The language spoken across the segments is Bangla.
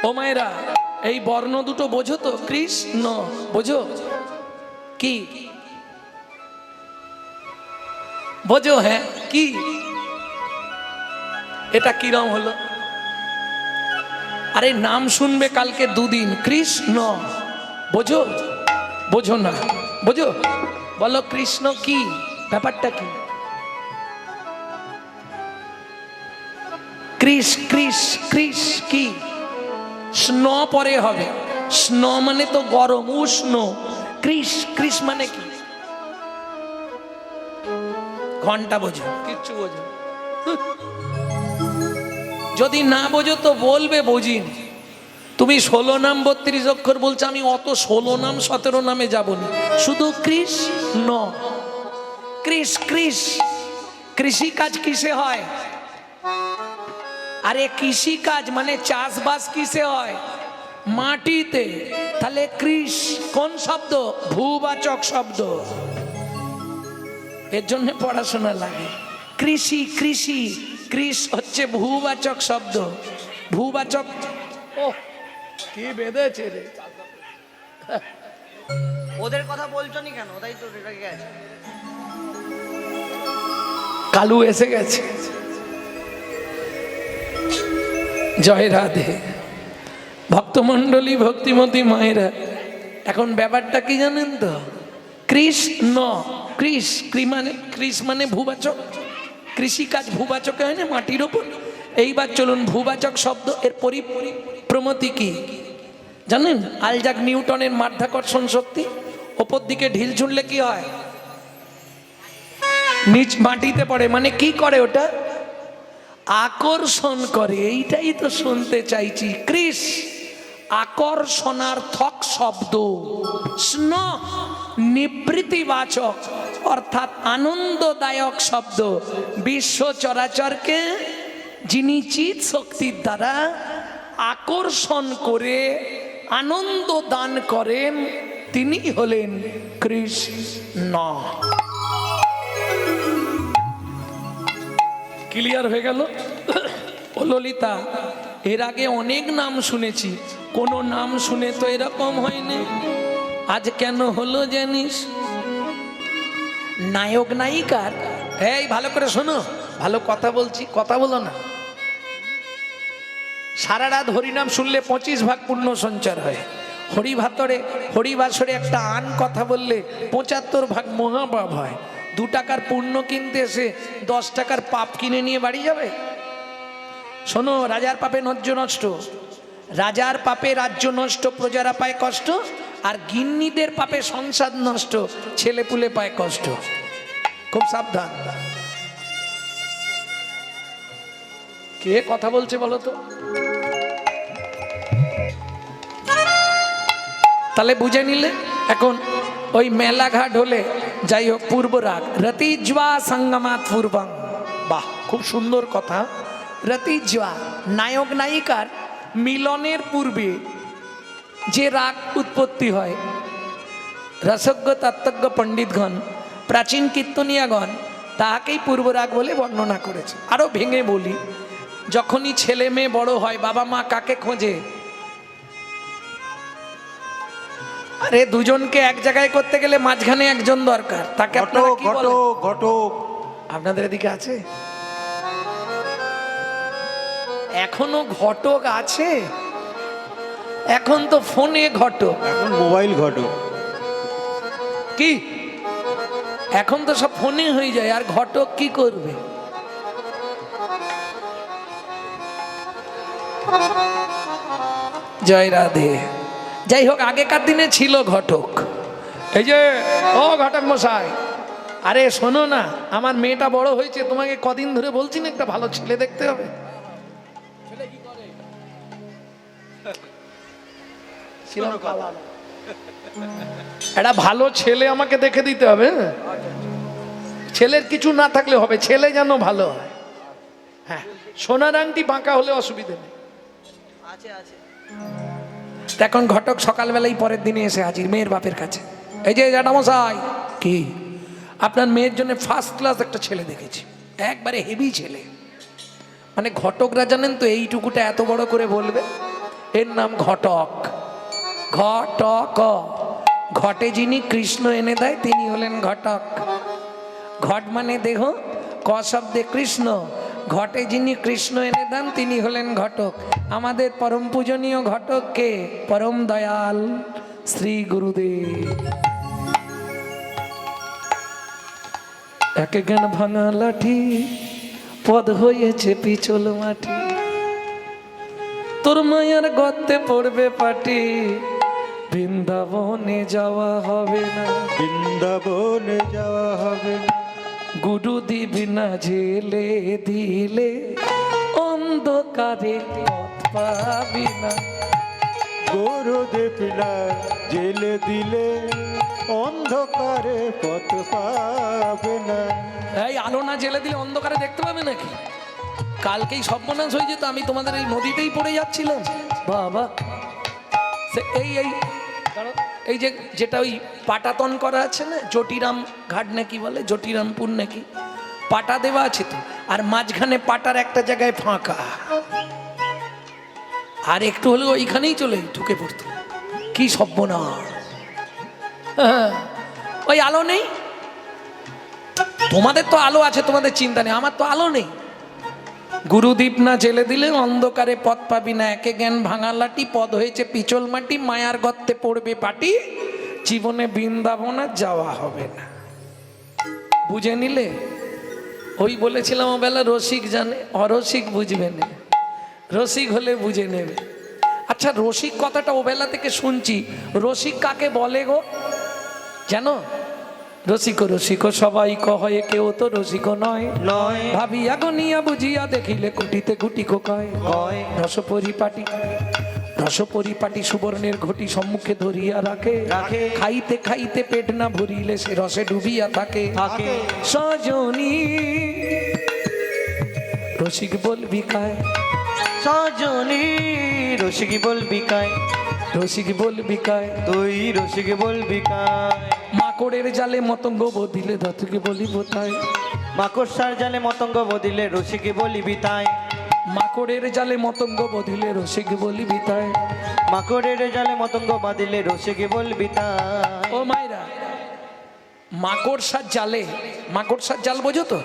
ও মায়েরা, এই বর্ণ দুটো বোঝো তো? কৃষ্ণ বোঝো কি? বোঝো? হ্যাঁ, কি এটা কিরম হলো? আরে নাম শুনবে কালকে দুদিন, কৃষ্ণ বোঝো? বোঝো না? বোঝো? বলো কৃষ্ণ কি, ব্যাপারটা কি? কৃষ কৃষ কৃষ কি? স্ন পরে হবে। স্ন মানে তো গরম, উষ্ণ। কৃষ কৃষ মানে কি? ঘন্টা বোঝো? কিচ্ছু বোঝো? যদি না বোঝো তো বলবে বুঝিনি। তুমি 16 নাম 32 অক্ষর বলছো, আমি অত 16 নাম 17 নামে যাবনি, শুধু কৃষ্ণ। কৃষ কৃষ, কৃষি কাজ কিসে হয়? আরে কৃষি কাজ মানে চাষবাস কিসে হয়? মাটিতে। তাহলে কৃষ কোন শব্দ? ভূবাচক শব্দ। এর জন্য পড়াশোনা লাগে। কৃষি কৃষি, কৃষ হচ্ছে ভূবাচক শব্দ। ভূবাচক। ও কি বেঁধেছে রে! ওদের কথা বলছো নি কেন? ওটাই তো রেগে গেছে। কালু এসে গেছে। জয় রাধে। ভক্তমণ্ডলী, ভক্তিমতী মায়েরা, এখন ব্যাপারটা কি জানেন তো? কৃষ্ণ কৃষ, কৃষ মানে ভূবাচক। কৃষিকাজ ভূবাচকে হয় না, মাটির ওপর। এইবার চলুন ভূবাচক শব্দ এর প্রমতি কি জানেন? আইজাক নিউটনের মাধ্যাকর্ষণ শক্তি। ওপর দিকে ঢিল ছুঁড়লে কি হয়? নিচ মাটিতে পড়ে। মানে কি করে ওটা? আকর্ষণ করে। এইটাই তো শুনতে চাইছি। কৃষ আকর্ষণার্থক শব্দ। স্ন নিবৃত্তিবাচক অর্থাৎ আনন্দদায়ক শব্দ। বিশ্ব চরাচরকে যিনি চিৎ শক্তির দ্বারা আকর্ষণ করে আনন্দ দান করেন, তিনি হলেন কৃষ্ণ। ক্লিয়ার হয়ে গেল? ও ললিতা, এর আগে অনেক নাম শুনেছি, কোনো নাম শুনে তো এরকম হয়নি। আজ কেন হলো জানিস? নায়ক নায়িকার, এই ভালো করে শোনো, ভালো কথা বলছি, কথা বলো না। সারা রাত হরিনাম শুনলে 25 ভাগ পুণ্য সঞ্চার হয়। হরিবাসরে একটা আন কথা বললে 75 ভাগ মহাপাপ হয়। 2 টাকার পুণ্য কিনতে এসে 10 টাকার পাপ কিনে নিয়ে বাড়ি যাবে? শোনো, রাজার পাপে রাজ্য নষ্ট, রাজার পাপে রাজ্য নষ্ট, প্রজারা পায় কষ্ট। আর গিন্নিদের পাপে সংসার নষ্ট, ছেলেপুলে পায় কষ্ট। খুব সাবধান। কে কথা বলছে বলো তো? তাহলে বুঝে নিলে। এখন ওই মেলাঘাট হলে যাই হোক, পূর্ব রাগ রতিজ্বা সঙ্গমাত পূর্বং। বাহ, খুব সুন্দর কথা। রতিজ্বা নায়ক নায়িকার মিলনের পূর্বে যে রাগ উৎপত্তি হয়, রসজ্ঞ তত্ত্বজ্ঞ পণ্ডিতগণ, প্রাচীন কীর্তনিয়াগণ তাহাকেই পূর্ব রাগ বলে বর্ণনা করেছে। আরো ভেঙে বলি, যখনই ছেলে মেয়ে বড় হয়, বাবা মা কাকে খোঁজে? আরে দুজনকে এক জায়গায় করতে গেলে মাঝখানে একজন দরকার। তাকে আপনারা কি বলেন? ঘটক। আপনাদের এদিকে আছে এখনো ঘটক? আছে। এখন তো ফোনে ঘটক, এখন মোবাইল ঘটক। কি এখন তো সব ফোনে হয়ে যায়। আর ঘটক কি করবে? জয় রাধে। যাই হোক, আগেকার দিনে ছিল ঘটক। এই যে ও ঘটক মশাই, আরে শোনো না, আমার মেয়েটা বড় হয়েছে, তোমাকে কদিন ধরে বলছি না একটা ভালো ছেলে দেখতে হবে। একটা ভালো ছেলে আমাকে দেখে দিতে হবে। ছেলের কিছু না থাকলে হবে, ছেলে যেন ভালো হয়। হ্যাঁ, সোনার আংটি বাঁকা হলে অসুবিধে নেই। আছে আছে। এখন ঘটক সকালবেলাই পরের দিনে এসে হাজির মেয়ের বাপের কাছে। এই যে জ্যাঠামশাই, কি আপনার মেয়ের জন্য ফার্স্ট ক্লাস একটা ছেলে দেখেছি, একবারে হেভি ছেলে। মানে ঘটকরা জানেন তো এইটুকুটা এত বড় করে বলবে। এর নাম ঘটক। ঘটক, ঘটে যিনি কৃষ্ণ এনে দেয় তিনি হলেন ঘটক। ঘট মানে দেহ, ক শব্দে কৃষ্ণ, ঘটে যিনি কৃষ্ণ এনে দেন তিনি হলেন ঘটক। আমাদের পরম পূজনীয় ঘটক কে? পরম দয়াল শ্রী গুরুদেব। এক জ্ঞান ভাঙা লাঠি, পদ হয়েছে পিছল মাটি, তোর মায়ার গর্তে পড়বে পাটি, বৃন্দাবনে যাওয়া হবে না, বৃন্দাবনে যাওয়া হবে না। গুরু দিবি না জেলে দিলে, অন্ধকারে পথ পাবি না। গুরুদেব না জেলে দিলে, অন্ধকারে পথ পাবে না। এই আলো না জেলে দিলে অন্ধকারে দেখতে পাবে নাকি? কালকেই সর্বনাশ হয়ে যেত, আমি তোমাদের এই নদীতেই পড়ে যাচ্ছিলাম বাবা। এই এই দাঁড়াও, এই যে যেটা ওই পাটাতন করা আছে না, জটিরাম ঘাট নাকি বলে, জটিরামপুর নাকি, পাটা দেওয়া আছে তো, আর মাঝখানে পাটার একটা জায়গায় ফাঁকা, আর একটু হলেও ওইখানেই চলে ঢুকে পড়তো। কি সর্বনাশ! হ্যাঁ, ওই আলো নেই। তোমাদের তো আলো আছে, তোমাদের চিন্তা নেই, আমার তো আলো নেই। গুরুদীপ না জেলে দিলে অন্ধকারে পথ পাবি না, একে জ্ঞান ভাঙা লাঠি, পদ হয়েছে পিছল মাটি, মায়ার গর্তে পড়বে পাটি, জীবনে বৃন্দাবনে যাওয়া হবে না। বুঝে নিলে? ওই বলেছিলাম ও বেলা রসিক জানে, অরসিক বুঝবে না, রসিক হলে বুঝে নেবে। আচ্ছা, রসিক কথাটা ও বেলা থেকে শুনছি, রসিক কাকে বলে গো জানো? রসিক রসিক সবাই কহে, কেউ তো রসিক নয় নয়। ভাবিয়া গনিয়া বুঝিয়া দেখিলে কুটিতে গুটি কয়। কয়। রস পরিপাটি, রস পরিপাটি সুবর্ণের ঘটি সম্মুখে ধরিয়া রাখে, রাখে। খাইতে খাইতে পেট না ভরিলে সে রসে ডুবিয়া থাকে। থাকে। সজনী রসিক বলবি কায়, সজনী রসিকি বলবি কায়, রসিক বলবি কায়, তুই রসিকি বলবি কায়। মাকড়ের জালে মতঙ্গ বদিলে ধতুকে বলিব তাই। মাকড়সার জালে মতঙ্গ বদিলে রসিকি বলিবি তাই। মাকড়ের জালে মতঙ্গ বধিলে রসিক বলিবি তাই। মাকড়ের জালে মতঙ্গ বাঁধিলে রসিকি বলবি তাই। ও মাইরা, মাকড়সার জালে, মাকড়সার জাল বোঝো তো?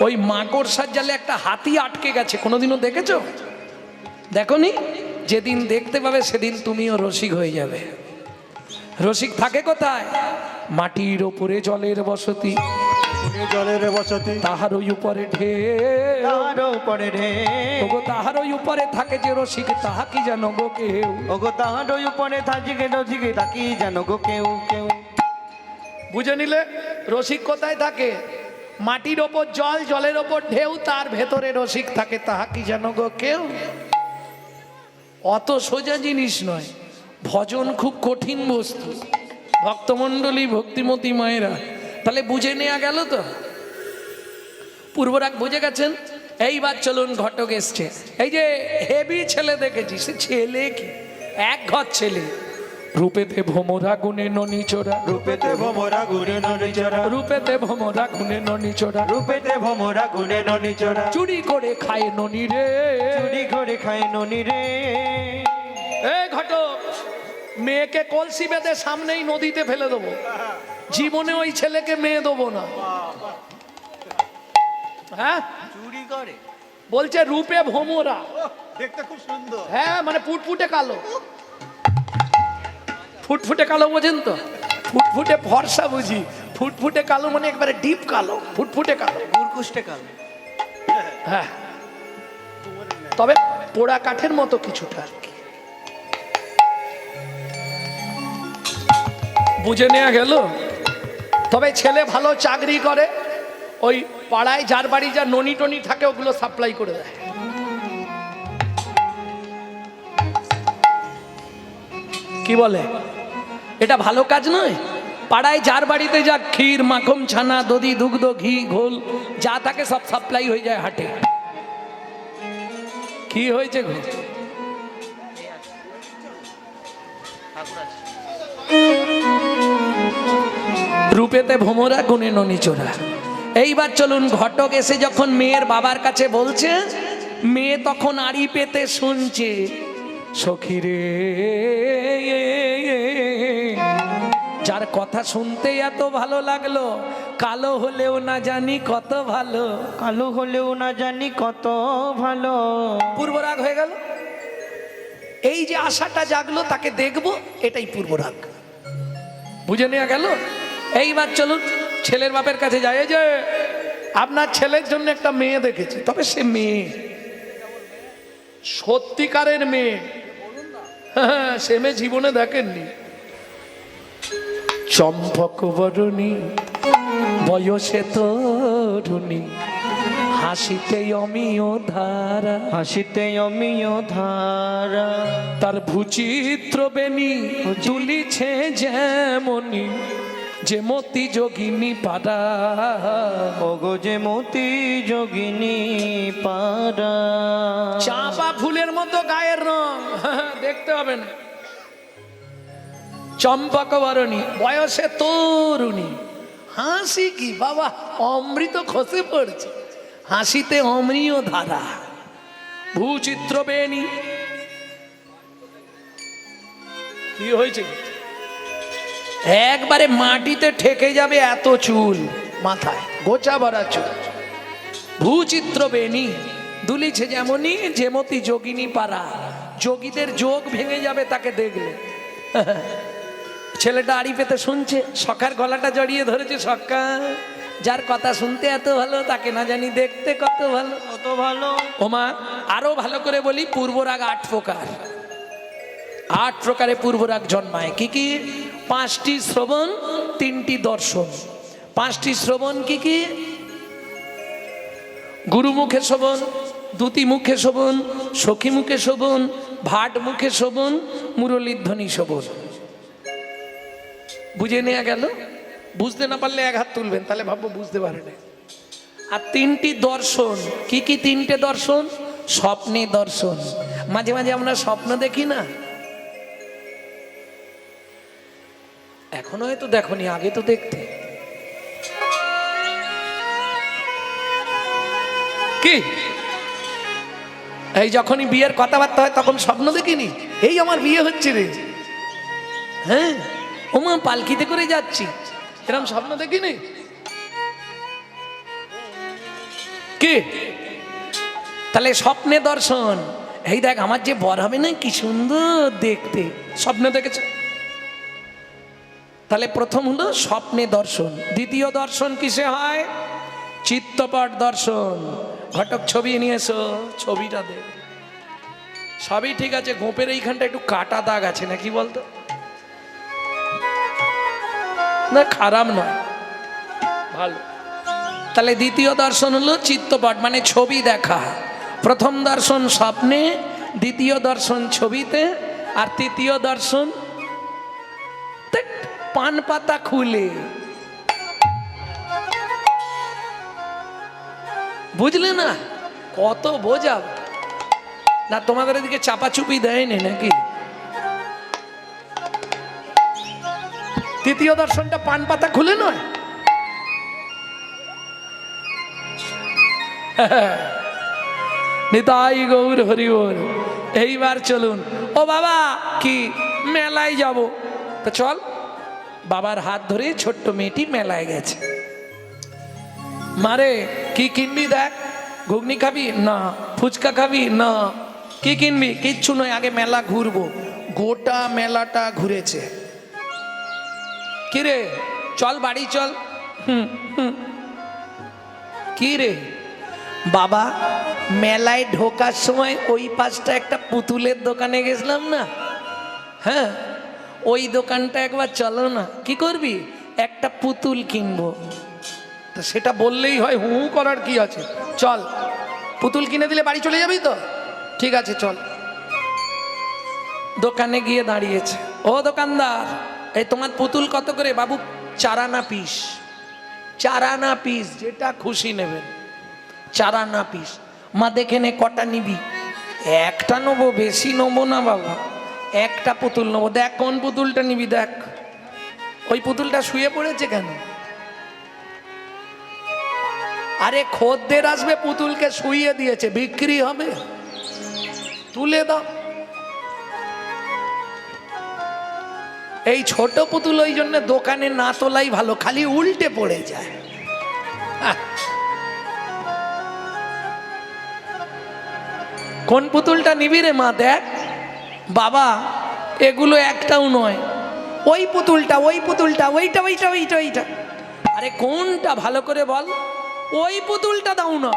ওই মাকড়সার জালে একটা হাতি আটকে গেছে, কোনোদিনও দেখেছো? দেখোনি? যেদিন দেখতে পাবে সেদিন তুমিও রসিক হয়ে যাবে। রসিক থাকে কোথায়? মাটির ওপরে জলের বসতি, জলের বসতি, তাহার ওই উপরে ঢেউ, তার উপরে ঢেউ। ওগো তাহার ওই উপরে থাকে যে রসিক, তাহা কি জানো গো কেউ? ওগো তাহার উপরে থাকিকে রসিকে তাকি জানো গো কেউ কেউ। বুঝে নিলে? রসিক কোথায় থাকে? মাটির ওপর জল, জলের ওপর ঢেউ, তার ভেতরে রসিক থাকে, তাহা কি জানো গো কেউ? অত সোজা জিনিস নয়, ভজন খুব কঠিন বস্তু। ভক্তমণ্ডলী, ভক্তিমতী মায়েরা, তাহলে বুঝে নেওয়া গেল তো? পূর্বরাগ বুঝে গেছেন? এইবার চলুন, ঘটক এসছে। এই যে হেভি ছেলে দেখেছি, সে ছেলে কি, এক ঘর ছেলে, রূপেতে ভোমরা গুণে ননি চোরা, রূপেতে ভোমরা গুণে ননি চোরা, রূপেতে ভোমরা গুণে ননি চোরা, রূপেতে ভোমরা গুণে ননি চোরা। চুরি করে খায় ননি রে, চুরি করে খায় ননি রে। এই ঘটক, মেয়েকে কলসি বেঁধে সামনেই নদীতে ফেলে দেবো, জীবনে ওই ছেলেকে মেয়ে দেবো না। হ্যাঁ, চুরি করে বলছে রূপে ভোমরা, দেখতে খুব সুন্দর। হ্যাঁ মানে ফুটফুটে কালো, ফুটফুটে কালো বোঝেন তো? ফুটফুটে ফর্সা বুঝি, ফুটফুটে কালো মানে একবারে ডিপ কালো, ফুটফুটে কালো। গুরকুষ্টে কাল। হ্যাঁ, তবে পোড়া কাঠের মতো কিছুটা আর কি। বুঝে নেওয়া গেল? তবে ছেলে ভালো চাকরি করে, ওই পাড়ায় যার বাড়ি যা ননি টনি থাকে ওগুলো সাপ্লাই করে দেয়। কি বলে? এটা ভালো কাজ নয়? পাড়ায় যার বাড়িতে যা ক্ষীর, মাখন, ছানা, দধি, দুগ্ধ, ঘি, ঘোল যা থাকে সব সাপ্লাই হয়ে যায় হাটে। কি হয়েছে গো? রূপেতে ভোমরা গুণে ননি চোরা। এইবার চলুন, ঘটক এসে যখন মেয়ের বাবার কাছে বলছে, মেয়ে তখন আড়ি পেতে শুনছে। সখী রে, যার কথা শুনতে এত ভালো লাগলো, কালো হলেও না জানি কত ভালো। কালো হলেও না জানি কত ভালো। পূর্বরাগ হয়ে গেল। এই যে আশাটা জাগলো তাকে দেখবো, এটাই পূর্বরাগ। বুঝে নেওয়া গেল। এইবার চলুন ছেলের বাপের কাছে যায়। এই যে আপনার ছেলের জন্য একটা মেয়ে দেখেছি, তবে সে মেয়ে সত্যিকারের মেয়ে। হ্যাঁ, সে মেয়ে জীবনে দেখেননি। চম্পক বরণী বয়সে তরুণী, হাসিতে অমিয় ধারা, হাসিতে অমিয় ধারা। তার ভূচিত্র বেনি দুলিছে যেমনি, যে মতি যোগিনী পাড়া। ওগো যে মতি যোগিনী পাড়া। চাঁপা ফুলের মতো গায়ের রং, দেখতে হবে না। চম্পক বরণী বয়সে তরুণী, হাসি কি বাবা, অমৃত খসে পড়ছে, হাসিতে অমৃয় ধারা। ভূচিত্র বেনি, কি হয়েছে? একবারে মাটিতে ঠেকে যাবে এত চুল মাথায়, গোছা ভরা চুল। ভূচিত্র বেনি দুলিছে যেমনি, যেমতি যোগিনী পাড়া। যোগীদের যোগ ভেঙে যাবে তাকে দেখলে। ছেলেটা আড়ি পেতে শুনছে, সখার গলাটা জড়িয়ে ধরেছে। সখা, যার কথা শুনতে এত ভালো, তাকে না জানি দেখতে কত ভালো। কত ভালো। ওমা, আরো ভালো করে বলি, পূর্বরাগ 8 প্রকার। 8 প্রকারে পূর্বরাগ জন্মায়। কি কি? 5টি শ্রবণ, 3টি দর্শন। 5টি শ্রবণ কি কি? গুরু মুখে শোভন, দুতি মুখে শোভন, সখী মুখে শোভন, ভাট মুখে শোভন, মুরলীধ্বনি শোভন। বুঝে নেওয়া গেল। বুঝতে না পারলে এক হাত তুলবেন, তাহলে ভাববো বুঝতে পারে না। আর 3টি দর্শন। কি কি 3টে দর্শন? স্বপ্নে দর্শন। মাঝে মাঝে আমরা স্বপ্ন দেখি না? এখনো হয়তো দেখনি, আগে তো দেখতে। কি এই যখনই বিয়ের কথাবার্তা হয় তখন স্বপ্ন দেখিনি, এই আমার বিয়ে হচ্ছে রে, হ্যাঁ ওমা পালকিতে করে যাচ্ছি, এরকম স্বপ্ন দেখিনি? কি তাহলে স্বপ্নে দর্শন। এই দেখ আমার যে বর হবে না, কি সুন্দর দেখতে, স্বপ্ন দেখেছে। তাহলে প্রথম হলো স্বপ্নে দর্শন। দ্বিতীয় দর্শন কিসে হয়? চিত্তপট দর্শন। ঘটক ছবি নিয়ে এসো, ছবিটা দে। সবই ঠিক আছে, গোপের এইখানটা একটু কাটা দাগ আছে নাকি বলতো? না খারাপ নয়, ভালো। তাহলে দ্বিতীয় দর্শন হলো চিত্তপট, মানে ছবি দেখা। প্রথম দর্শন স্বপ্নে, দ্বিতীয় দর্শন ছবিতে, আর তৃতীয় দর্শন পান পাতা খুলে। বুঝলে না? কত বোঝাব না, তোমাদের এদিকে চাপাচুপি দেয়নি নাকি? তৃতীয় দর্শনটা পান পাতা খুলে নয়। নিতাই গৌর হরি বল। এইবার চলুন। ও বাবা, কি মেলায় যাব? তো চল। বাবার হাত ধরে ছোট্ট মেয়েটি মেলায় গেছে। মারে কি কিনবি দেখ? ঘুগনি খাবি? না। ফুচকা খাবি? না। কি কিনবি? কিচ্ছু নয়, আগে মেলা ঘুরবো। গোটা মেলাটা ঘুরেছে। কিরে চল বাড়ি চল। কি রে বাবা, মেলায় ঢোকার সময় ওই পাশটা একটা পুতুলের দোকানে গেছিলাম না, হ্যাঁ ওই দোকানটা একবার চলো না। কি করবি? একটা পুতুল কিনবো। তো সেটা বললেই হয়, হু হু করার কি আছে? চল, পুতুল কিনে দিলে বাড়ি চলে যাবি তো? ঠিক আছে চল। দোকানে গিয়ে দাঁড়িয়েছে। ও দোকানদার, এই তোমার পুতুল কত করে? বাবু 4 আনা পিস। 4 আনা পিস, যেটা খুশি নেবেন। 4 আনা পিস। মা দেখে নে কটা নিবি? একটা নেবো, বেশি নেবো না বাবা, একটা পুতুল নেবো। দেখ কোন পুতুলটা নিবি দেখ। ওই পুতুলটা শুয়ে পড়েছে কেন? আরে খদ্দের আসবে, পুতুলকে শুইয়ে দিয়েছে, বিক্রি হবে, তুলে দাও। এই ছোট পুতুল ওই জন্য দোকানে না তোলাই ভালো, খালি উল্টে পড়ে যায়। কোন পুতুলটা নিবি রে মা? দেখ বাবা, এগুলো একটাও নয়, ওই পুতুলটা ওইটা ওইটা ওইটা ওইটা। আরে কোনটা ভালো করে বল? ওই পুতুলটা দাও না।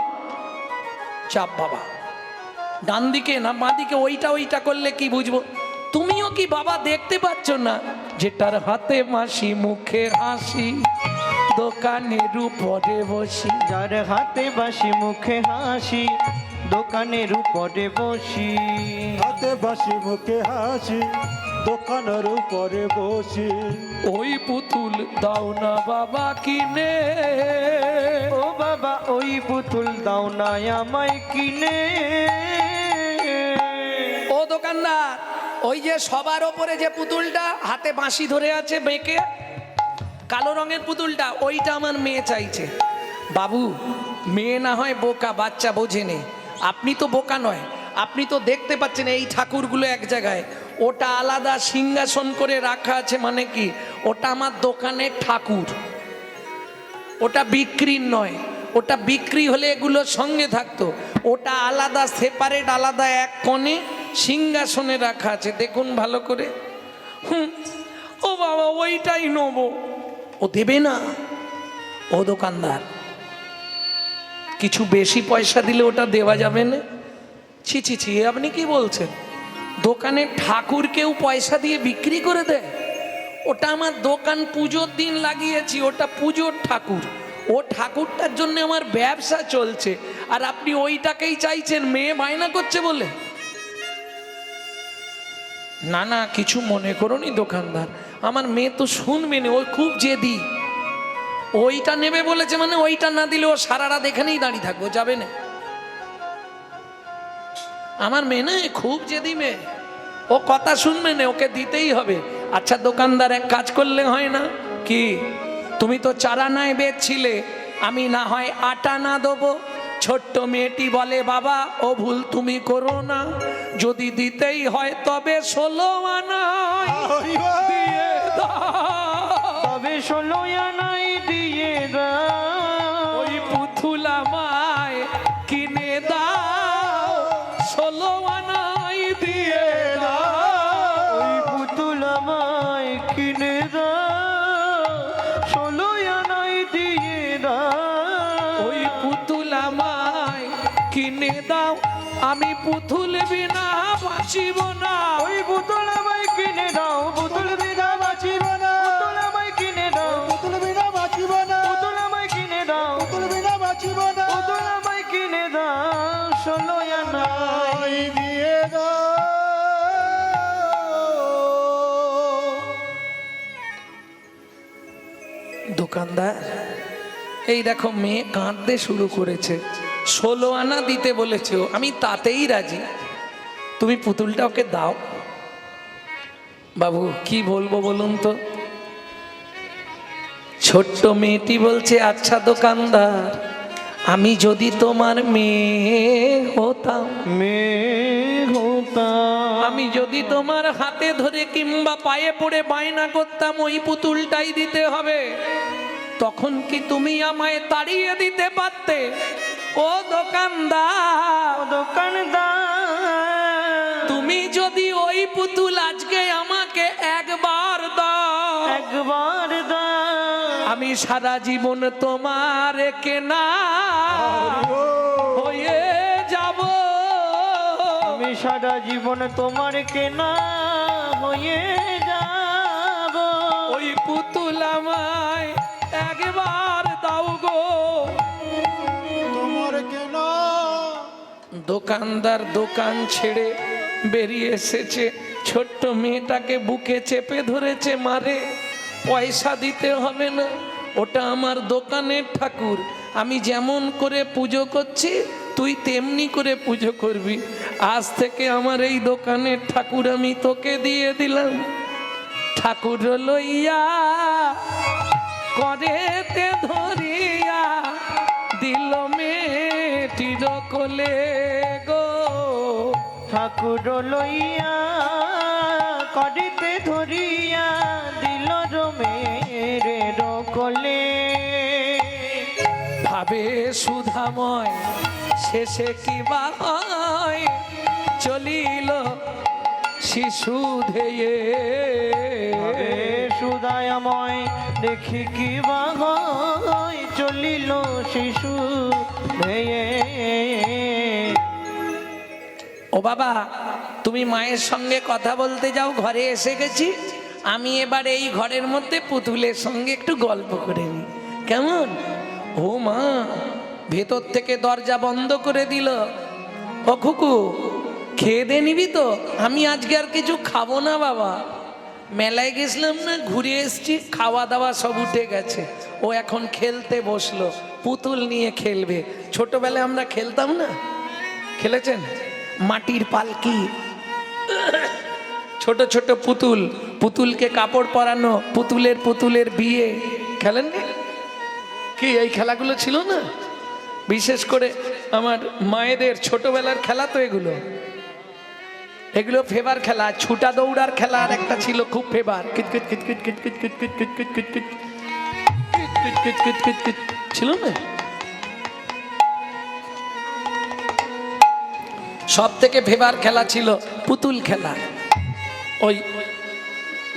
চাপ বাবা, ডান দিকে না বাঁ দিকে, ওইটা করলে কি বুঝবো? তুমিও কি বাবা দেখতে পাচ্ছ না? যেটার হাতে মাসি মুখে হাসি, দোকানের উপরে বসি। যার হাতে বাসি মুখে হাসি, দোকানের উপরে বসি। হাতে বাসি মুখে হাসি, দোকানের উপরে বসি। ওই পুতুল দাও না বাবা কিনে, ও বাবা ওই পুতুল দাও না আমায় কিনে। ও দোকানদার, ওই যে সবার ওপরে যে পুতুলটা হাতে বাঁশি ধরে আছে বেঁকে, কালো রঙের পুতুলটা, ওইটা আমার মেয়ে চাইছে। বাবু, মেয়ে না হয় বোকা, বাচ্চা বোঝেনি। আপনি তো বোকা নয়, আপনি তো দেখতে পাচ্ছেন এই ঠাকুরগুলো এক জায়গায়, ওটা আলাদা সিংহাসন করে রাখা আছে। মানে কি, ওটা আমার দোকানের ঠাকুর, ওটা বিক্রির নয়। ওটা বিক্রি হলে এগুলো সঙ্গে থাকতো, ওটা আলাদা সেপারেট, আলাদা এক কোণে সিংহাসনে রাখা আছে। দেখুন ভালো করে। ও বাবা, ওইটাই নেবো। ও দেবে না। ও দোকানদার, কিছু বেশি পয়সা দিলে ওটা দেওয়া যাবে না? ছি ছি ছি, আপনি কি বলছেন? দোকানের ঠাকুর কেউ পয়সা দিয়ে বিক্রি করে দেয়? ওটা আমার দোকান পুজোর দিন লাগিয়েছি, ওটা পুজোর ঠাকুর। ও ঠাকুরটার জন্য আমার ব্যবসা চলছে, আর আপনি ওইটাকেই চাইছেন মেয়ে বায়না করছে বলে? না না, কিছু মনে করোনি দোকানদার, আমার মেয়ে তো শুনবে না, ও খুব জেদি। ওইটা নেবে বলেছে মানে ওইটা না দিলে ও সারা রাত এখানেই দাঁড়িয়ে থাকবো, যাবে না। আমার মেয়ে না খুব জেদি মেয়ে, ও কথা শুনবে না, ওকে দিতেই হবে। আচ্ছা দোকানদার, এক কাজ করলে হয় না কি? তুমি তো 4 আনায় বেচছিলে, আমি না হয় 8 আনা দেবো। ছোট্ট মেয়েটি বলে, বাবা ও ভুল তুমি করো না, যদি দিতেই হয় তবে 16 আনায় দিয়ে দাও। তবে 16 আনাই দিয়ে দাও। ওই পুতুল আমায় কিনে দাও, 16 আনাই দিয়ে দাও। ওই পুতুল আমায় কিনে দাও, 16 আনাই দিয়ে দাও। ওই পুতুল আমায় কিনে দাও, আমি পুতুল বিনা বাঁচিব না। ওই পুতুল আমায় কিনে দাও, পুতুল বিনা বাঁচিব না। পুতুল আমায় কিনে দাও, পুতুল বিনা বাঁচিব না, পুতুল আমায় কিনে দাও, পুতুল বিনা বাঁচিব না। পুতুল আমায় কিনে দাও, 16 আনাই আই দিয়ে দাও। দোকানদার, এই দেখো মেয়ে কাঁদতে শুরু করেছে, 16 আনা দিতে বলেছে, আমি তাতেই রাজি। তুমি পুতুলটা ওকে দাও। বাবু কি বলবো বলুন তো? ছোট্ট মেয়েটি বলছে, আচ্ছা দোকানদার, আমি যদি তোমার মেয়ে হতাম, মেয়ে হতাম, আমি যদি তোমার হাতে ধরে কিংবা পায়ে পড়ে বায়না করতাম ওই পুতুলটাই দিতে হবে, তখন কি তুমি আমায় তাড়িয়ে দিতে পারতে? ও দোকানদার, দোকানদার, তুমি যদি ওই পুতুল আজকে আমাকে একবার দাও, একবার দাও, আমি সারা জীবন তোমার কেনা হয়ে যাব। আমি সারা জীবন তোমার কেনা হয়ে যাব। ওই পুতুল আমায় একবার দাও গো। তোমার কেন দোকানদার দোকান ছেড়ে বেরিয়ে এসেছে, ছোট্ট মেয়েটাকে বুকে চেপে ধরেছে, মারে পয়সা দিতে হবে না, ওটা আমার দোকানের ঠাকুর, আমি যেমন করে পুজো করছি তুই তেমনি করে পুজো করবি। আজ থেকে আমার এই দোকানের ঠাকুর আমি তোকে দিয়ে দিলাম। ঠাকুর লইয়া করেতে ধরিয়া দিল মেয়েটির কোলে গো। ঠাকুর লইয়া করিতে ধরিয়া সুধাময় শেষে কি বা হয় চলিল শিশু ধেয়ে হে সুদায়াময় দেখি কি বা হয় চলিল শিশু ধেয়ে। ও বাবা, তুমি মায়ের সঙ্গে কথা বলতে যাও, ঘরে এসে গেছি, আমি এবার এই ঘরের মধ্যে পুতুলের সঙ্গে একটু গল্প করে নিই, কেমন? ও মা, ভেতর থেকে দরজা বন্ধ করে দিল। ও খুকু, খেয়ে দে নিবি তো? আমি আজকে আর কিছু খাবো না বাবা, মেলায় গেছিলাম না, ঘুরে এসছি, খাওয়া দাওয়া সব উঠে গেছে। ও এখন খেলতে বসলো, পুতুল নিয়ে খেলবে। ছোটবেলায় আমরা খেলতাম না, খেলেছেন? মাটির পালকি, ছোট ছোট পুতুল, পুতুলকে কাপড় পরানো, পুতুলের বিয়ে, খেলেন না কি? এই খেলাগুলো ছিল না, বিশেষ করে আমার মায়েদের ছোটবেলার খেলা তো এগুলো। এগুলো ফেভার খেলা। ছুটা দৌড়ার খেলা আর একটা ছিল খুব ফেভার, কিতকিত কিতকিত কিতকিত কিতকিত কিতকিত কিতকিত কিতকিত কিতকিত কিতকিত ছিল না? সব থেকে ফেভার খেলা ছিল পুতুল খেলা। ওই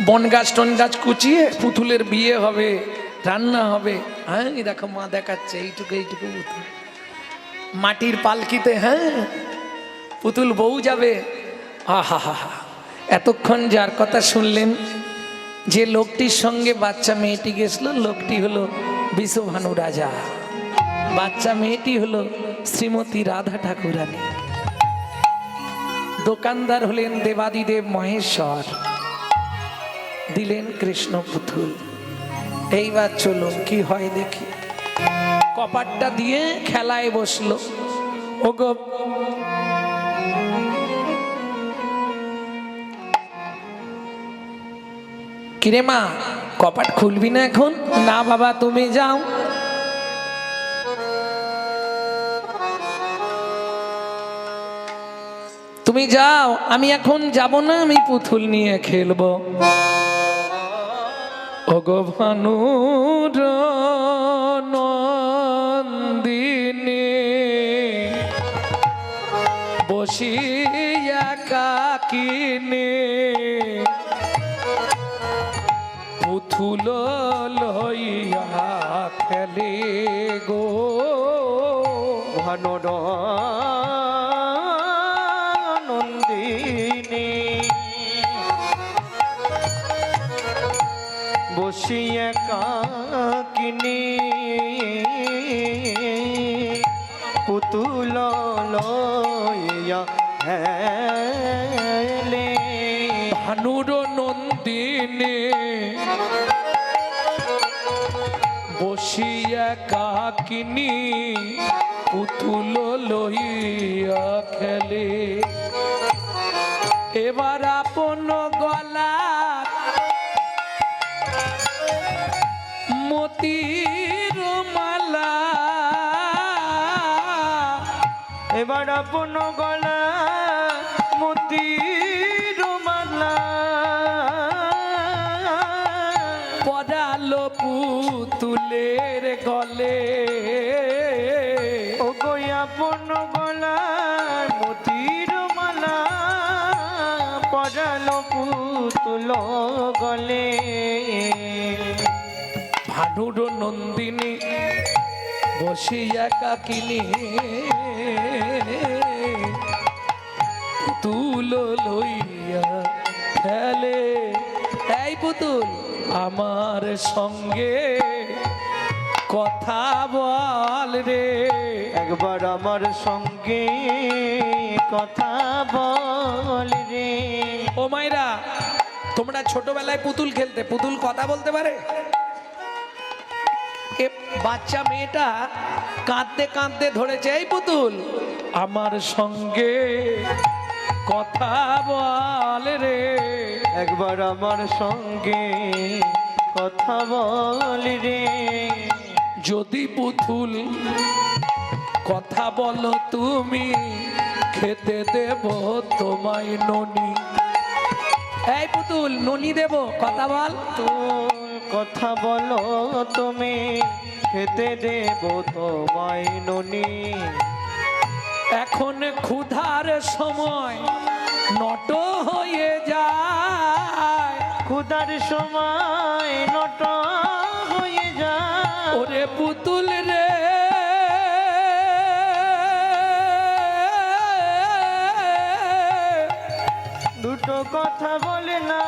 বন গাছ টন গাছ কুচিয়ে পুতুলের বিয়ে হবে, রান্না হবে। হ্যাঁ, দেখো মা দেখাচ্ছে, এইটুকু এইটুকু পুতুল মাটির পালকিতে, হ্যাঁ পুতুল বউ যাবে। আহা হা হা। এতক্ষণ যার কথা শুনলেন, যে লোকটির সঙ্গে বাচ্চা মেয়েটি গেছিল, লোকটি হলো বিশ্বভানু রাজা, বাচ্চা মেয়েটি হলো শ্রীমতী রাধা ঠাকুরানী, দোকানদার হলেন দেবাদিদেব মহেশ্বর, দিলেন কৃষ্ণ পুতুল। এইবার চলুন কি হয় দেখি। কপাটটা দিয়ে খেলায় বসলো। ও গো, কিরে মা, কপাট খুলবি না এখন? না বাবা, তুমি যাও। তুমি যাও, আমি এখন যাব না, আমি পুতুল নিয়ে খেলবো। ওগো ভানুর নন্দিনী বসিয়া কাকিনে পুতুল লইয়া খেলে গো। ভানুর নন্দিনী বসিয়া কাকিনী পুতুল লইয়া হেলে। ভানুর নন্দিনী বসিয়া কাকিনী পুতুল লইয়া খেলে। এবার আপন গলা মতির মালা, এবার আপন গলা মতির মালা পরালো পুতুলের গলে। ও গো আপন গলা মতির মালা পরালো পুতুল গলে। ভানুর নন্দিনী বসিয়া কাকিনী পুতুল লইয়া খেলে। এই পুতুল, আমার সঙ্গে কথা বল রে। একবার আমার সঙ্গে কথা বল রে। ও মাইরা, তোমরা ছোটবেলায় পুতুল খেলতে, পুতুল কথা বলতে পারে? এ বাচ্চা মেয়েটা কাঁদতে কাঁদতে ধরেছে, এই পুতুল আমার সঙ্গে কথা বল রে। একবার আমার সঙ্গে কথা বল রে। যদি পুতুল কথা বলো তুমি, খেতে দেব তোমায় ননি। এই পুতুল, ননি দেব, কথা বল। তো কথা বলো তুমি, খেতে দেব তোমায় ননি। এখন ক্ষুধার সময় নট হয়ে যায়, ক্ষুধার সময় নট হয়ে যায়। ওরে পুতুল রে দুটো কথা বলে না,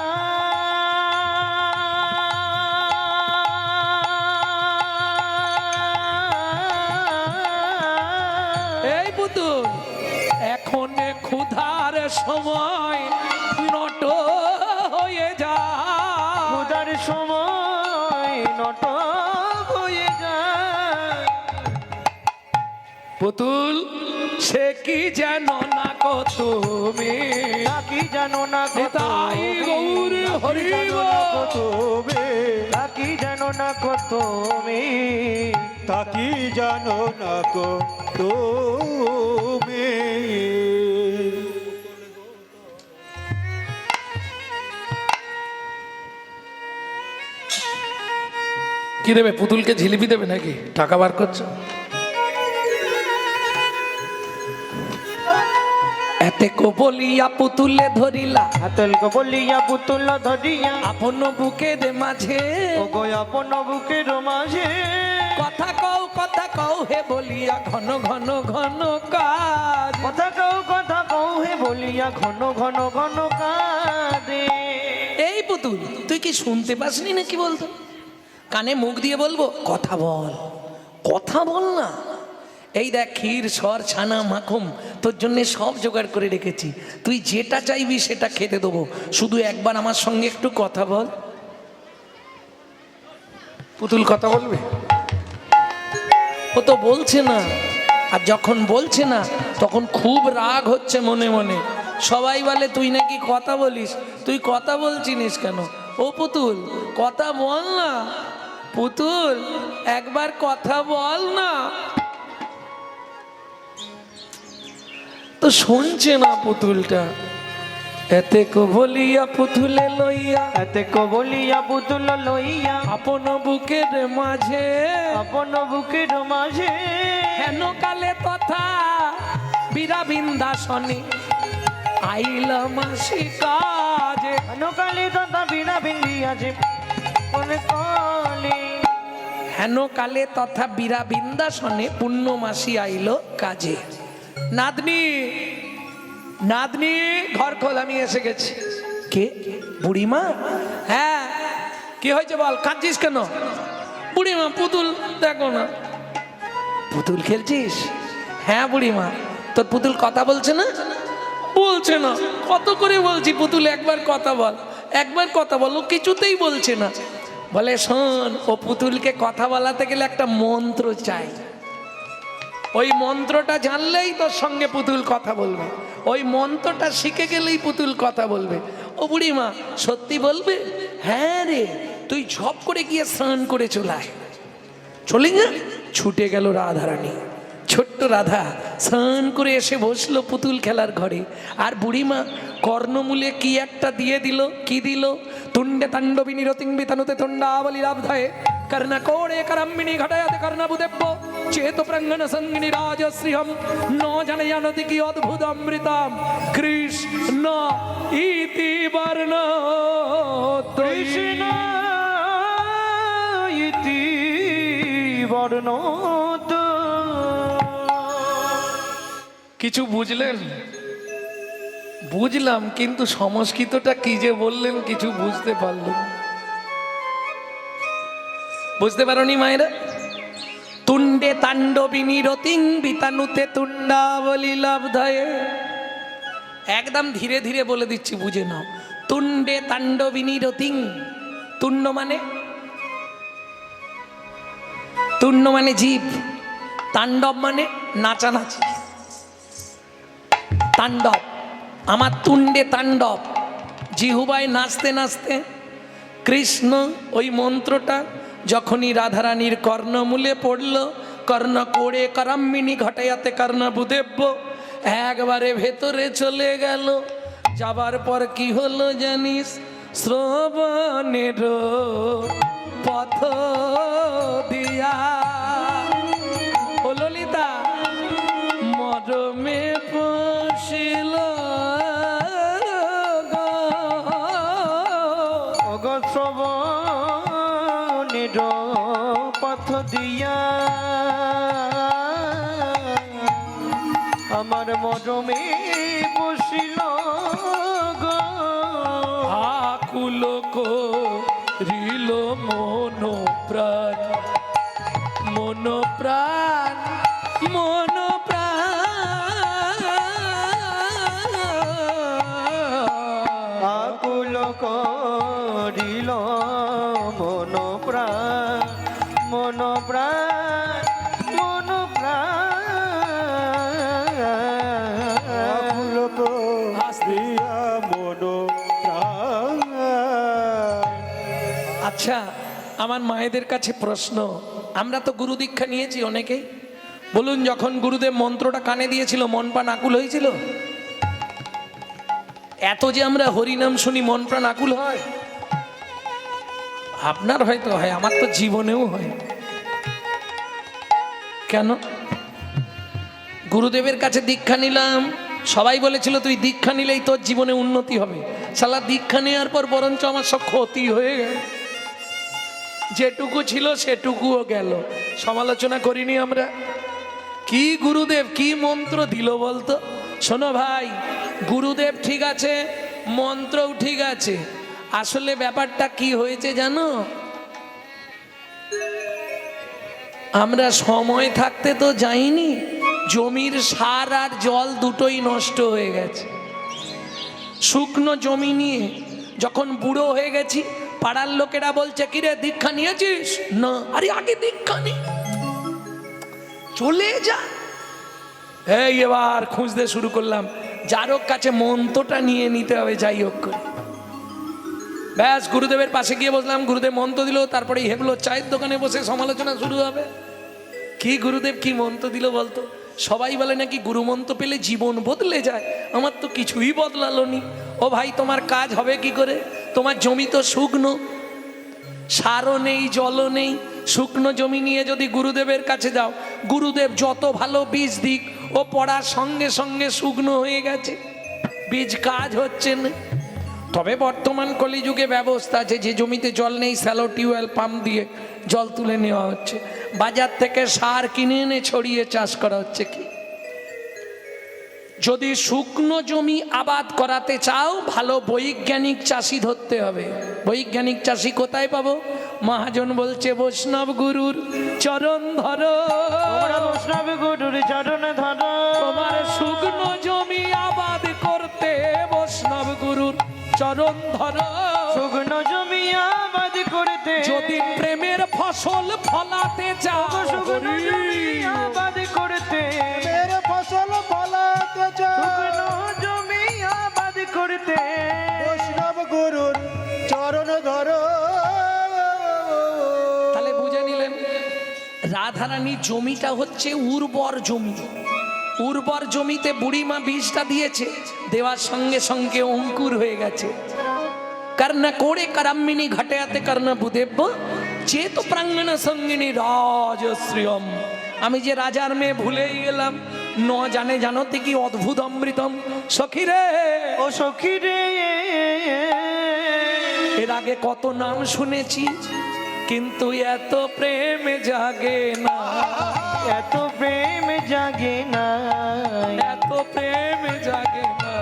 এই পুতুল এখন ক্ষুধার সময় নট হয়ে যায়, ক্ষুধার সময় নট হয়ে যায়। পুতুল সে কি যেন না কো তুমি, কি জানো না গো তাই গৌর হরি তুমি কি জানো না গো তুমি, তাকি জানো না গো তুমি। কি দেবে পুতুলকে? জিলিপি দেবে নাকি? টাকা বার করছো? এতে কো বলিয়া পুতুলে ধরিলা, হাতলকে বলিয়া পুতুল ধরিয়া আপন বুকের মাঝে ও গো আপন বুকের মাঝে। কথা কও হে বলিয়া ঘন ঘন ঘন কাজ, কথা কও হে বলিয়া ঘন ঘন ঘন কাঁদে। এই পুতুল তুই কি শুনতে পাসনি নাকি? বলতো কানে মুখ দিয়ে বলবো কথা বল, কথা বল না। এই দেখ ক্ষীর সর ছানা মাখন তোর জন্য সব জোগাড় করে রেখেছি, তুই যেটা চাইবি সেটা খেতে দেবো, শুধু একবার আমার সঙ্গে একটু কথা বল। পুতুল কথা বলবে? ও তো বলছে না, আর যখন বলছে না তখন খুব রাগ হচ্ছে মনে মনে। সবাই বলে তুই নাকি কথা বলিস, তুই কথা বলছিস কেন? ও পুতুল কথা বল না, পুতুল একবার কথা বল না। তো শুনছে না পুতুলটা। এতে কো বলিয়া পুতুলে লইয়া, এতে কো বলিয়া পুতুল লইয়া আপন বুকের মাঝে, আপন বুকের মাঝে। হেন কালে তথা বীরা বিন্দাসনে আইলা মাসি কাজে, অনুকালে তথা বিনা বিন্দিয়াছে কোন কালে। হেন কালে তথা বীরা বিন্দাসনে পূর্ণমাসী আইলো কাজে। নাতনি নাতনি ঘর খোল, আমি এসে গেছি। কে? বুড়িমা? হ্যাঁ কি হয়েছে বল, কাঁদছিস কেন? বুড়িমা পুতুল দেখো না। পুতুল খেলছিস? হ্যাঁ বুড়িমা। তোর পুতুল কথা বলছে না? বলছে না। কত করে বলছি পুতুল একবার কথা বল, একবার কথা বল, ও কিছুতেই বলছে না। বলে শোন, ও পুতুলকে কথা বলাতে গেলে একটা মন্ত্র চাই, ওই মন্ত্রটা জানলেই তোর সঙ্গে পুতুল কথা বলবে, ওই মন্ত্রটা শিখে গেলেই পুতুল কথা বলবে। ও বুড়িমা সত্যি বলবে? হ্যাঁ রে, তুই ঝপ করে গিয়ে স্নান করে চলায়। চলে যা। ছুটে গেল রাধারানী। ছোট্ট রাধা স্নান করে এসে বসলো পুতুল খেলার ঘরে, আর বুড়িমা কর্ণমূলে কি একটা দিয়ে দিল। কি দিল? তুণ্ডে তাণ্ডবিনী রতিং বিতানুতে তুণ্ডাবলী লাভধায়ে কর্ণকোড়ে করম্মিনী ঘটায়াতে কর্ণবুদেব্য চেত প্রাঙ্গণ সঙ্গিনী রাজশ্রীহম ন জনয়নতি কি অদ্ভুত অমৃতম কৃষ্ণ ইতি বর্ণ কৃষ্ণ ইতি বর্ণত। কিছু বুঝলেন? বুঝলাম, কিন্তু সংস্কৃতটা কি যে বললেন কিছু বুঝতে পারলাম। বুঝতে পারোনি মায়েরা? তুণ্ডে তাণ্ডবিনী রতিং বিতানুতে তুণ্ডাবলী লাভধায়ে। একদম ধীরে ধীরে বলে দিচ্ছি, বুঝে নাও। তুণ্ডে তাণ্ডবিনী রতিং, তুণ্ড মানে, তুণ্ড মানে জীব, তাণ্ডব মানে নাচানাচি। তাণ্ডব, আমার তুণ্ডে তাণ্ডব, জিহুবায় নাচতে নাচতে কৃষ্ণ ওই মন্ত্রটা যখনই রাধারানীর কর্ণমূলে পড়ল, কর্ণ কোড়ে করম্মিনী ঘটায়াতে কর্ণবুদেব্য, একবারে ভেতরে চলে গেল। যাবার পর কি হলো জানিস? শ্রবণের পথ দিয়া শ্রবণের পথ দিয়া আমার মরমে বসিল গো। আকুল করিল মন প্রাণ, মন প্রাণ, মন প্রাণ। আকুল করিল মন প্রাণ, মন প্রাণ, মন প্রাণ। আকুল করিয়া মন প্রাণ। আচ্ছা, আমার মায়েদের কাছে প্রশ্ন, আমরা তো গুরু দীক্ষা নিয়েছি অনেকেই, বলুন যখন গুরুদেব মন্ত্রটা কানে দিয়েছিল মন প্রাণ আকুল হয়েছিল? এত যে আমরা হরিনাম শুনি মন প্রাণ আকুল হয়? আপনার হয়তো হয়, আমার তো জীবনেও হয়। কেন? গুরুদেবের কাছে দীক্ষা নিলাম, সবাই বলেছিল তুই দীক্ষা নিলেই তোর জীবনে উন্নতি হবে। শালা দীক্ষা নেওয়ার পর বরঞ্চ আমার সব ক্ষতি হয়ে গেল, যেটুকু ছিল সেটুকুও গেল। সমালোচনা করিনি আমরা? কি গুরুদেব কি মন্ত্র দিল বলতো? শোনো ভাই, গুরুদেব ঠিক আছে, মন্ত্রও ঠিক আছে, আসলে ব্যাপারটা কি হয়েছে জানো? আমরা সময় থাকতে তো যাইনি, জমির সার আর জল দুটোই নষ্ট হয়ে গেছে। শুকনো জমি নিয়ে যখন বুড়ো হয়ে গেছি, পাড়ার লোকেরা বলছে কিরে দীক্ষা নিয়েছিস? না। আরে আগে দীক্ষা নি, চলে যা। এই এবার খুঁজতে শুরু করলাম, যার হোক কাছে মন্ত্রটা নিয়ে নিতে হবে যাই হোক করে। ব্যাস গুরুদেবের পাশে গিয়ে বসলাম, গুরুদেব মন্ত্র দিল, তারপরে হেবলো চায়ের দোকানে বসে সমালোচনা শুরু হবে। কি গুরুদেব কি মন্ত্র দিল বলতো? সবাই বলে নাকি গুরু মন্ত্র পেলে জীবন বদলে যায়, আমার তো কিছুই বদলালো নি। ও ভাই, তোমার কাজ হবে কি করে? তোমার জমি তো শুকনো, সারও নেই জলও নেই, শুকনো জমি নিয়ে যদি গুরুদেবের কাছে যাও, গুরুদেব যত ভালো বীজ দিক, ও পড়ার সঙ্গে সঙ্গে শুকনো হয়ে গেছে, বীজ কাজ হচ্ছে না। তবে বর্তমান কলিযুগে ব্যবস্থা আছে, যে জমিতে জল নেই স্যালো টিউবওয়েল পাম্প দিয়ে জল তুলে নেওয়া হচ্ছে, বাজার থেকে সার কিনে এনে ছড়িয়ে চাষ করা হচ্ছে। কি যদি শুকনো জমি আবাদ করাতে চাও, ভালো বৈজ্ঞানিক চাষি ধরতে হবে। বৈজ্ঞানিক চাষি কোথায় পাবো? মহাজন বলছে বৈষ্ণব গুরুর চরণ ধরো, বৈষ্ণব গুরুর চরণ ধরো। তোমার শুকনো জমি আবাদ করতে বৈষ্ণব গুরুর চরণ ধরো। শুকনো জমি আবাদ করতে যদি প্রেমের ফসল ফলাতে চাও, শুকনো জমি আবাদ করতে মেরে ফসল ফলাতে চাও, শুকনো জমি আবাদ করতে বৈষ্ণব গুরুর চরণ ধরো। তাহলে বুঝে নিলেন, রাধারানী জমিটা হচ্ছে উর্বর জমি। উর্বর জমিতে বুড়িমা বীজটা দিয়েছে, দেওয়ার সঙ্গে সঙ্গে অঙ্কুর হয়ে গেছে। কর্ণা কোড়ে কারাম্মিনী ঘটায়াতে কর্ণ ভূদেব্য চেত প্রাঙ্গণ সঙ্গিনী রাজশ্রিয়ম। আমি যে রাজার মেয়ে ভুলেই গেলাম, ন জানে জানতে কি অদ্ভুত অমৃতম। সখী রে ও সখী রে, এর আগে কত নাম শুনেছি, কিন্তু এত প্রেম জাগে না, এত প্রেম জাগে না, এত প্রেম জাগে না,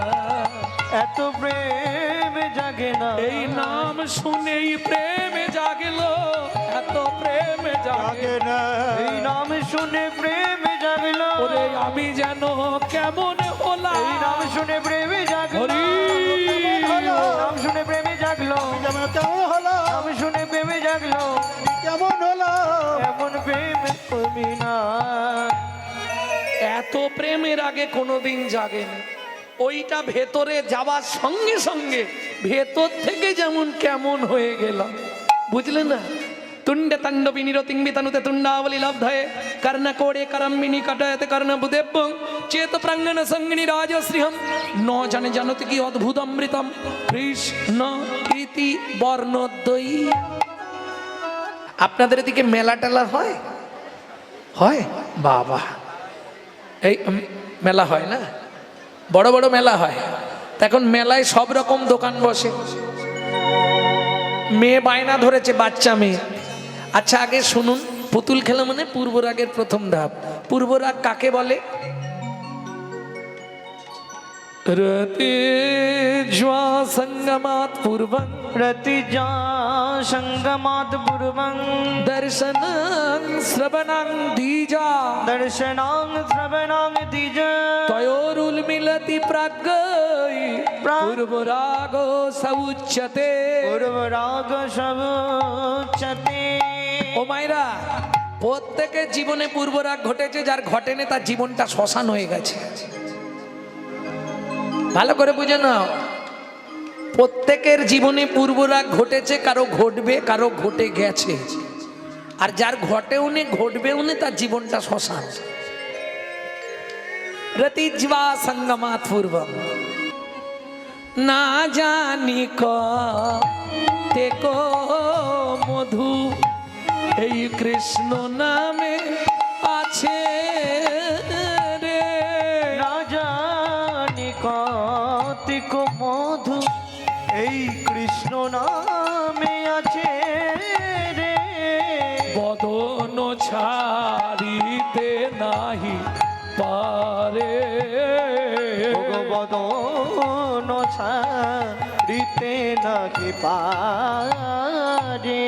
এত প্রেম জাগে না। এই নাম শুনেই প্রেম জাগলো, এত প্রেম জাগে আগে না এই নাম শুনে প্রেম জাগলো। ওরে আমি যেন কেমন হলাম, এই নাম শুনে প্রেম জাগলো। হরি নাম শুনে প্রেমে জাগলো, যেমন কেমন হলো, নাম শুনে প্রেমে জাগলো। কেমন হলো, এমন প্রেম তুমি না। এত প্রেমের আগে কোনোদিন জাগেনি। ওইটা ভেতরে যাওয়ার সঙ্গে সঙ্গে ভেতর থেকে যেমন কেমন হয়ে গেলাম, বুঝলে না? তুণ্ডে তাণ্ডবী নিরতিং বিতানুতে তুণ্ডাবলী লব্ধয়ে কর্ণ কোড়ে করম্মিনী কটয়তে কর্ণ বুদেব্যং চেত প্রাঙ্গণ সঙ্গিনী রাজশ্রীহম। ন জানে জানতে কি অদ্ভুত অমৃতম কৃষ্ণ ইতি বর্ণদ্বয়ী। আপনাদের এদিকে মেলা টেলা হয়? হয় বাবা, এই মেলা হয় না, বড় বড় মেলা হয়। এখন মেলায় সব রকম দোকান বসে, মেয়ে বায়না ধরেছে, বাচ্চা মেয়ে। আচ্ছা আগে শুনুন, পুতুল খেলা মানে পূর্বরাগের প্রথম ধাপ। পূর্বরাগ কাকে বলে? রতি জ্বা সঙ্গমাত পূর্বং रतिजा संगमात् पूर्वं দর্শনং শ্রবণং দ্বিজা दर्शनां श्रवणां द्विज তয়োরুলমিলতি প্রাজ্ঞৈ পূর্বরাগো সউচ্যতে। पूर्वराग समुच्यते। ও মাইরা, প্রত্যেকের জীবনে পূর্বরাগ ঘটেছে, যার ঘটেনি তার জীবনটা শ্মশান হয়ে গেছে। ভালো করে বুঝে নাও, প্রত্যেকের জীবনে পূর্বরাগ ঘটেছে, কারো ঘটবে, কারো ঘটে গেছে। আর যার ঘটেও নে ঘটবেও নে তার জীবনটা শ্মশান। রতিজ্বা সঙ্গমাত পূর্বম না জানি তে কো মধু এই কৃষ্ণ নামে আছে রে। না জানি কতিক মধু এই কৃষ্ণ নামে আছে রে। বদন ছাড়িতে নাহি পারে। ভগবদন ছাড়িতে নাকি পারে।